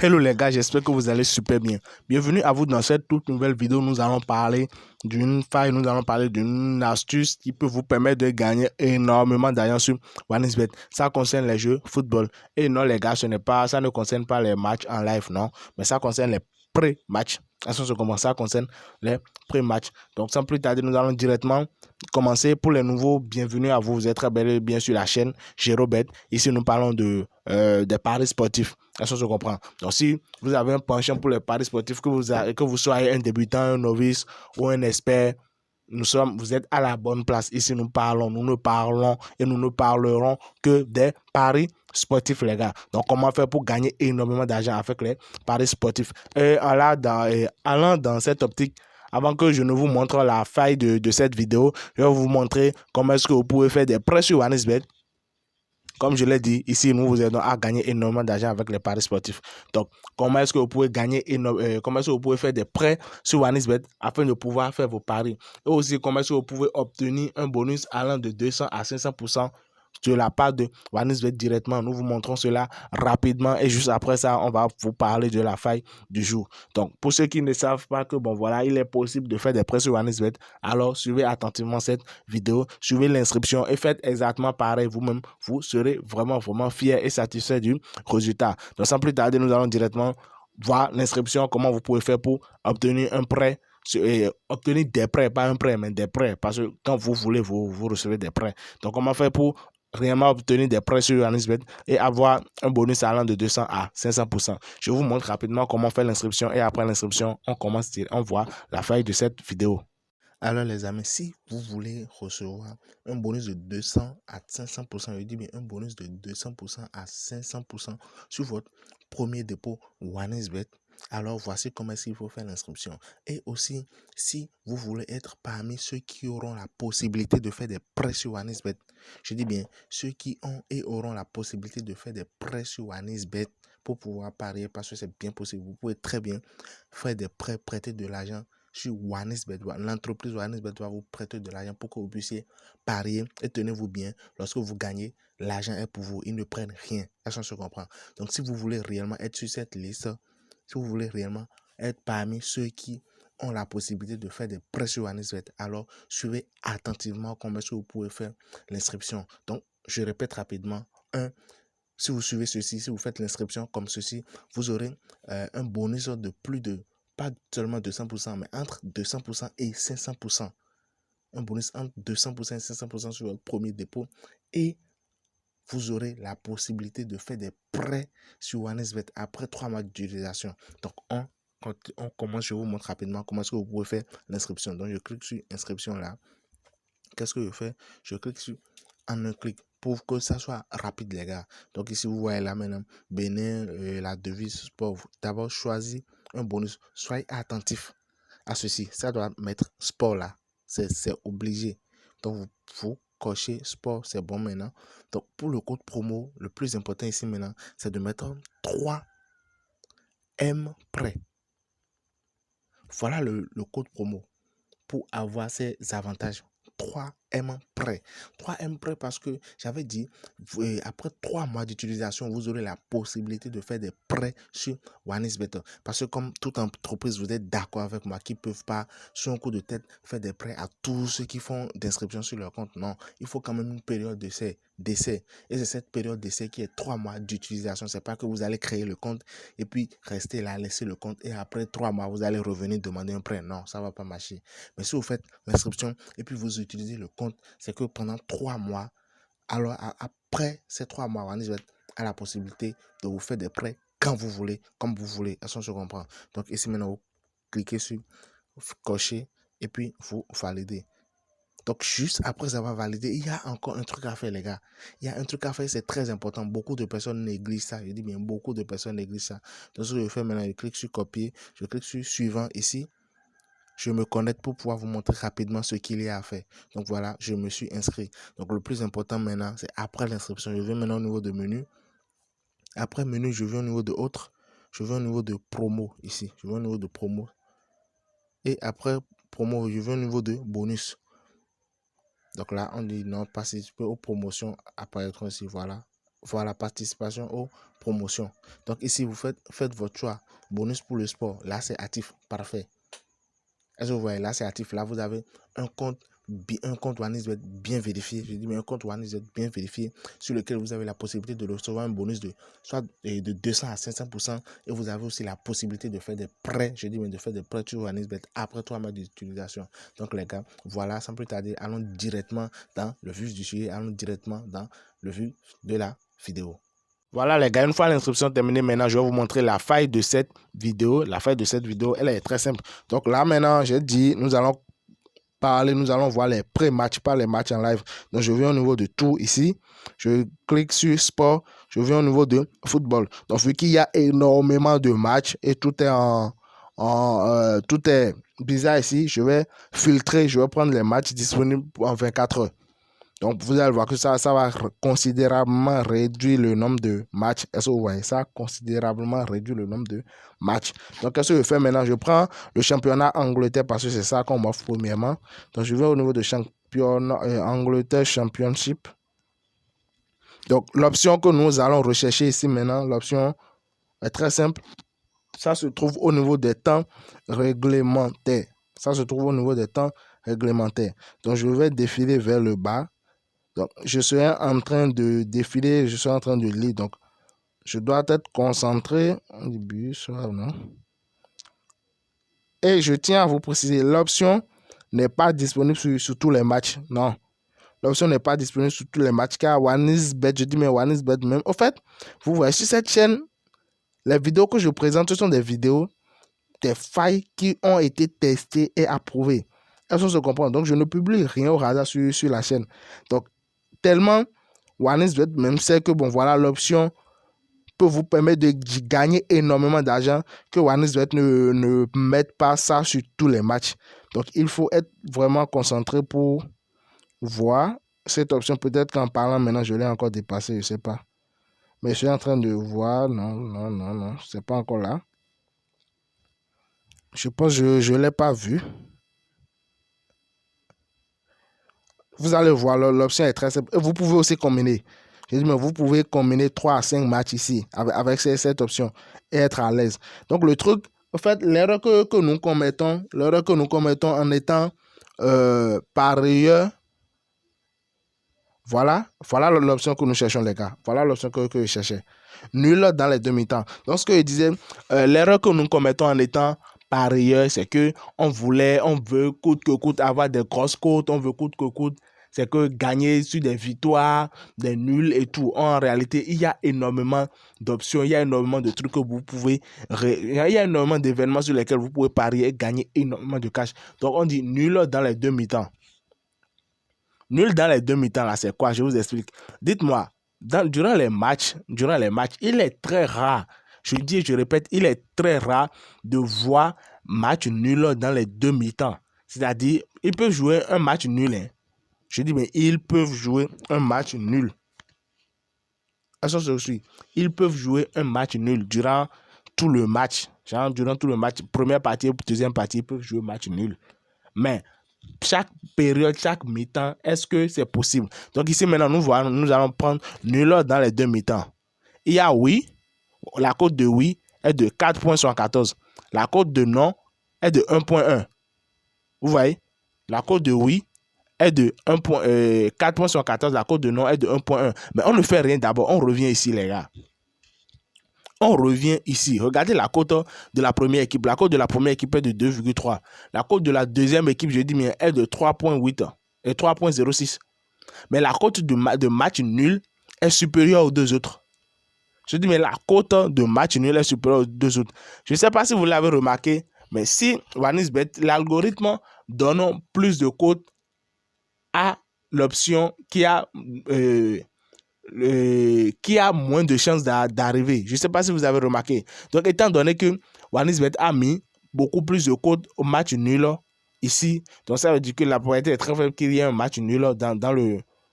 Hello les gars, j'espère que vous allez super bien. Bienvenue à vous dans cette toute nouvelle vidéo. Nous allons parler d'une faille, nous allons parler d'une astuce qui peut vous permettre de gagner énormément d'argent sur OneXBet. Ça concerne les jeux football. Et non les gars, ça ne concerne pas les matchs en live, non. Mais ça concerne les pré-matchs. Ça concerne les pré-matchs. Donc sans plus tarder, nous allons directement commencer. Pour les nouveaux, bienvenue à vous. Vous êtes très bien sur la chaîne Jérobet. Ici, nous parlons des paris sportifs. Ça se comprend. Donc, si vous avez un penchant pour les paris sportifs, que vous soyez un débutant, un novice ou un expert, vous êtes à la bonne place. Ici, nous ne parlerons que des paris sportifs, les gars. Donc, comment faire pour gagner énormément d'argent avec les paris sportifs? Allant dans cette optique, avant que je ne vous montre la faille de cette vidéo, je vais vous montrer comment est-ce que vous pouvez faire des prêts sur OneXBet. Comme je l'ai dit, ici, nous vous aidons à gagner énormément d'argent avec les paris sportifs. Donc, comment est-ce que vous pouvez comment est-ce que vous pouvez faire des prêts sur OneXBet afin de pouvoir faire vos paris? Et aussi, comment est-ce que vous pouvez obtenir un bonus allant de 200 à 500% de la part de OneXBet directement. Nous vous montrons cela rapidement et juste après ça, on va vous parler de la faille du jour. Donc, pour ceux qui ne savent pas que, bon, voilà, il est possible de faire des prêts sur OneXBet, alors suivez attentivement cette vidéo, suivez l'inscription et faites exactement pareil vous-même. Vous serez vraiment fiers et satisfaits du résultat. Donc, sans plus tarder, nous allons directement voir l'inscription, comment vous pouvez faire pour obtenir un prêt et obtenir des prêts, pas un prêt, mais des prêts, parce que quand vous voulez, vous recevez des prêts. Donc, comment faire pour réellement obtenir des prêts sur OneXBet et avoir un bonus allant de 200 à 500%. Je vous montre rapidement comment faire l'inscription et après l'inscription, on voit la faille de cette vidéo. Alors les amis, si vous voulez recevoir un bonus de 200 à 500%, je dis bien un bonus de 200% à 500% sur votre premier dépôt OneXBet, alors voici comment il faut faire l'inscription. Et aussi, si vous voulez être parmi ceux qui auront la possibilité de faire des prêts sur OneXBet, je dis bien ceux qui ont et auront la possibilité de faire des prêts sur OneXBet pour pouvoir parier, parce que c'est bien possible. Vous pouvez très bien faire des prêts, prêter de l'argent sur OneXBet. L'entreprise OneXBet va vous prêter de l'argent pour que vous puissiez parier et tenez-vous bien. Lorsque vous gagnez, l'argent est pour vous. Ils ne prennent rien. Est-ce qu'on se comprend? Donc, si vous voulez réellement être sur cette liste, si vous voulez réellement être parmi ceux qui ont la possibilité de faire des prêts sur OneXBet, alors suivez attentivement comment est-ce que vous pouvez faire l'inscription. Donc, je répète rapidement. Si vous suivez ceci, si vous faites l'inscription comme ceci, vous aurez un bonus de plus de, pas seulement 200%, mais entre 200% et 500%. Un bonus entre 200% et 500% sur votre premier dépôt. Et vous aurez la possibilité de faire des prêts sur OneXBet après 3 mois d'utilisation. Donc, quand on commence, je vous montre rapidement comment est-ce que vous pouvez faire l'inscription. Donc, je clique sur inscription là. Qu'est-ce que je fais? Je clique sur en un clic pour que ça soit rapide, les gars. Donc, ici, vous voyez là maintenant, Bénin, la devise sport. D'abord, choisis un bonus. Soyez attentif à ceci. Ça doit mettre sport là. C'est obligé. Donc, vous cochez sport, c'est bon maintenant. Donc, pour le code promo, le plus important ici maintenant, c'est de mettre 3M prêt. Voilà le code promo pour avoir ces avantages. 3M prêt. 3M prêt parce que j'avais dit, après 3 mois d'utilisation, vous aurez la possibilité de faire des prêts sur OneXBet. Parce que comme toute entreprise, vous êtes d'accord avec moi, qui ne peuvent pas, sur un coup de tête, faire des prêts à tous ceux qui font d'inscription sur leur compte. Non, il faut quand même une période d'essai. Et c'est cette période d'essai qui est 3 mois d'utilisation. C'est pas que vous allez créer le compte et puis rester là, laisser le compte et après 3 mois, vous allez revenir demander un prêt. Non, ça ne va pas marcher. Mais si vous faites l'inscription et puis vous utilisez le compte, c'est que pendant 3 mois, alors après ces 3 mois, OneXBet a la possibilité de vous faire des prêts quand vous voulez, comme vous voulez. Est-ce qu'on se comprend? Donc ici maintenant, vous cliquez sur cocher et puis vous validez. Donc, juste après avoir validé, il y a encore un truc à faire, les gars. Il y a un truc à faire, c'est très important. Beaucoup de personnes négligent ça. Je dis bien, beaucoup de personnes négligent ça. Donc, ce que je fais maintenant, je clique sur copier, je clique sur suivant ici. Je me connecte pour pouvoir vous montrer rapidement ce qu'il y a à faire. Donc, voilà, je me suis inscrit. Donc, le plus important maintenant, c'est après l'inscription. Je vais maintenant au niveau de menu. Après menu, je vais au niveau de autres. Je vais au niveau de promo ici. Je vais au niveau de promo. Et après promo, je vais au niveau de bonus. Donc là, on dit non, participer aux promotions apparaîtront ici. Voilà. voilà, participation aux promotions. Donc ici, vous faites votre choix. Bonus pour le sport. Là, c'est actif. Parfait. Est-ce que vous voyez, là, c'est actif. Là, vous avez un compte OneXBet bien vérifié. Je dis, mais un compte OneXBet bien vérifié sur lequel vous avez la possibilité de recevoir un bonus de soit de 200 à 500%. Et vous avez aussi la possibilité de faire des prêts. Je dis, mais de faire des prêts sur OneXBet après 3 mois d'utilisation. Donc, les gars, voilà, sans plus tarder, allons directement dans le vif du sujet. Allons directement dans le vif de la vidéo. Voilà les gars, une fois l'inscription terminée, maintenant je vais vous montrer la faille de cette vidéo. La faille de cette vidéo, elle est très simple. Donc là maintenant, j'ai dit, nous allons voir les pré-matchs, pas les matchs en live. Donc je viens au niveau de tout ici. Je clique sur sport, je viens au niveau de football. Donc vu qu'il y a énormément de matchs et tout est tout est bizarre ici, je vais filtrer, je vais prendre les matchs disponibles en 24 heures. Donc, vous allez voir que ça va considérablement réduire le nombre de matchs. Est-ce que vous voyez ça? Considérablement réduire le nombre de matchs. Donc, qu'est-ce que je fais maintenant? Je prends le championnat Angleterre parce que c'est ça qu'on m'offre premièrement. Donc, je vais au niveau de championnat Angleterre Championship. Donc, l'option que nous allons rechercher ici maintenant, l'option est très simple. Ça se trouve au niveau des temps réglementaires. Ça se trouve au niveau des temps réglementaires. Donc, je vais défiler vers le bas. Donc, je suis en train de défiler, je suis en train de lire. Donc, je dois être concentré. Au début, non. Et je tiens à vous préciser, l'option n'est pas disponible sur tous les matchs. Non. L'option n'est pas disponible sur tous les matchs car OneXBet, je dis mais OneXBet même. Au fait, vous voyez sur cette chaîne, les vidéos que je présente, ce sont des vidéos, des failles qui ont été testées et approuvées. Elles sont se comprendre. Donc, je ne publie rien au hasard sur la chaîne. Donc, tellement OneXBet même sait que bon voilà l'option peut vous permettre de gagner énormément d'argent que OneXBet ne mette pas ça sur tous les matchs. Donc il faut être vraiment concentré pour voir cette option. Peut-être qu'en parlant maintenant je l'ai encore dépassé, je sais pas. Mais je suis en train de voir, non, c'est pas encore là. Je pense que je l'ai pas vu. Vous allez voir, l'option est très simple. Et vous pouvez aussi combiner. J'ai dit, mais vous pouvez combiner 3 à 5 matchs ici avec cette option et être à l'aise. Donc, le truc, en fait, l'erreur que nous commettons en étant parieur, voilà l'option que nous cherchons, les gars. Voilà l'option que je cherchais. Nul dans les demi-temps. Donc, ce que je disais, l'erreur que nous commettons en étant parieur, c'est que on veut coûte que coûte avoir des grosses cotes, on veut coûte que coûte, c'est que gagner sur des victoires, des nuls et tout. En réalité, il y a énormément d'options, il y a énormément de trucs que vous pouvez, il y a énormément d'événements sur lesquels vous pouvez parier et gagner énormément de cash. Donc, on dit nul dans les demi-temps. Nul dans les demi-temps, là, c'est quoi? Je vous explique. Dites-moi, durant les matchs, il est très rare, je dis et je répète, il est très rare de voir match nul dans les demi-temps. C'est-à-dire, ils peuvent jouer un match nul. Hein. Je dis, mais ils peuvent jouer un match nul. Ils peuvent jouer un match nul durant tout le match. Genre, durant tout le match, première partie, deuxième partie, ils peuvent jouer un match nul. Mais chaque période, chaque mi-temps, est-ce que c'est possible? Donc ici, maintenant, nous allons prendre nul dans les deux mi-temps. Il y a oui, la cote de oui est de 4,14. La cote de non est de 1,1. Vous voyez? La cote de oui est de 4,14. La cote de non est de 1,1. Mais on ne fait rien d'abord. On revient ici, les gars. On revient ici. Regardez la cote de la première équipe. La cote de la première équipe est de 2,3. La cote de la deuxième équipe, je dis bien, est de 3,8 et 3,06. Mais la cote de match nul est supérieure aux deux autres. Je dis, mais la cote de match nul est supérieure aux deux autres. Je ne sais pas si vous l'avez remarqué, mais si OneXBet, l'algorithme donne plus de cotes à l'option qui a moins de chances d'arriver. Je ne sais pas si vous avez remarqué. Donc, étant donné que OneXBet a mis beaucoup plus de codes au match nul ici, donc ça veut dire que la probabilité est très faible qu'il y ait un match nul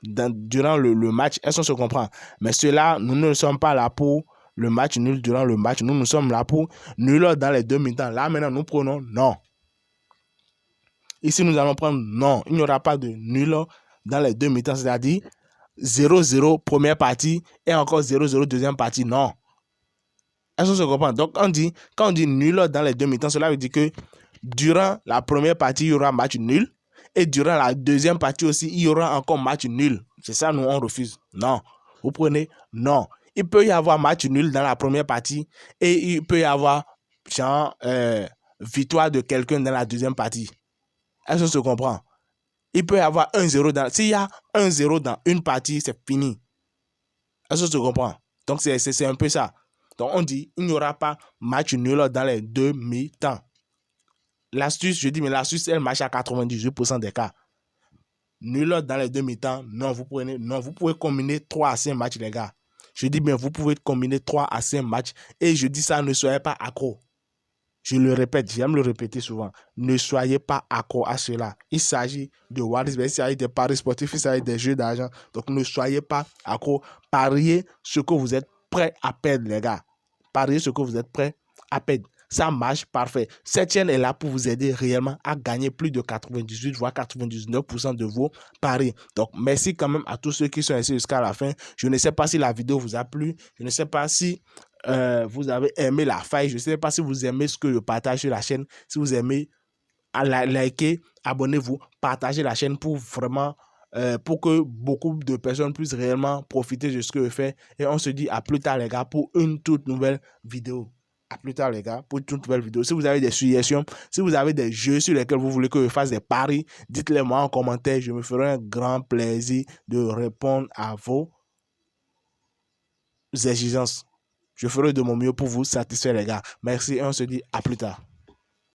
durant le match. Est-ce qu'on se comprend? Mais cela, nous ne sommes pas là pour le match nul durant le match. Nous sommes là pour nul dans les deux mi-temps. Là, maintenant, nous prenons non. Ici, nous allons prendre non. Il n'y aura pas de nul dans les deux mi-temps, c'est-à-dire 0-0 première partie et encore 0-0 deuxième partie. Non. Est-ce qu'on se comprend? Donc, quand on dit nul dans les deux mi-temps, cela veut dire que durant la première partie, il y aura match nul. Et durant la deuxième partie aussi, il y aura encore match nul. C'est ça, nous, on refuse. Non. Vous prenez? Non. Il peut y avoir match nul dans la première partie et il peut y avoir genre victoire de quelqu'un dans la deuxième partie. Est-ce qu'on se comprend? Il peut y avoir 1-0 dans... S'il y a 1-0 dans une partie, c'est fini. Est-ce que tu comprends? Donc, c'est un peu ça. Donc, on dit, il n'y aura pas match nul dans les deux mi-temps. L'astuce, je dis, mais l'astuce, elle marche à 98% des cas. Nul dans les deux mi-temps, non, vous pouvez combiner 3 à 5 matchs, les gars. Je dis bien, vous pouvez combiner 3 à 5 matchs. Et je dis ça, ne soyez pas accro. Je le répète, j'aime le répéter souvent. Ne soyez pas accro à cela. Il s'agit de WarnisBet, il s'agit des paris sportifs, il s'agit des jeux d'argent. Donc ne soyez pas accro. Pariez ce que vous êtes prêt à perdre, les gars. Pariez ce que vous êtes prêt à perdre. Ça marche parfait. Cette chaîne est là pour vous aider réellement à gagner plus de 98 voire 99% de vos paris. Donc merci quand même à tous ceux qui sont restés jusqu'à la fin. Je ne sais pas si la vidéo vous a plu. Je ne sais pas si vous avez aimé la faille. Je ne sais pas si vous aimez ce que je partage sur la chaîne. Si vous aimez, likez, abonnez-vous, partagez la chaîne pour vraiment pour que beaucoup de personnes puissent réellement profiter de ce que je fais. Et on se dit à plus tard les gars pour une toute nouvelle vidéo. À plus tard les gars pour une toute nouvelle vidéo. Si vous avez des suggestions, si vous avez des jeux sur lesquels vous voulez que je fasse des paris, dites-les moi en commentaire. Je me ferai un grand plaisir de répondre à vos exigences. Je ferai de mon mieux pour vous satisfaire les gars. Merci et on se dit à plus tard.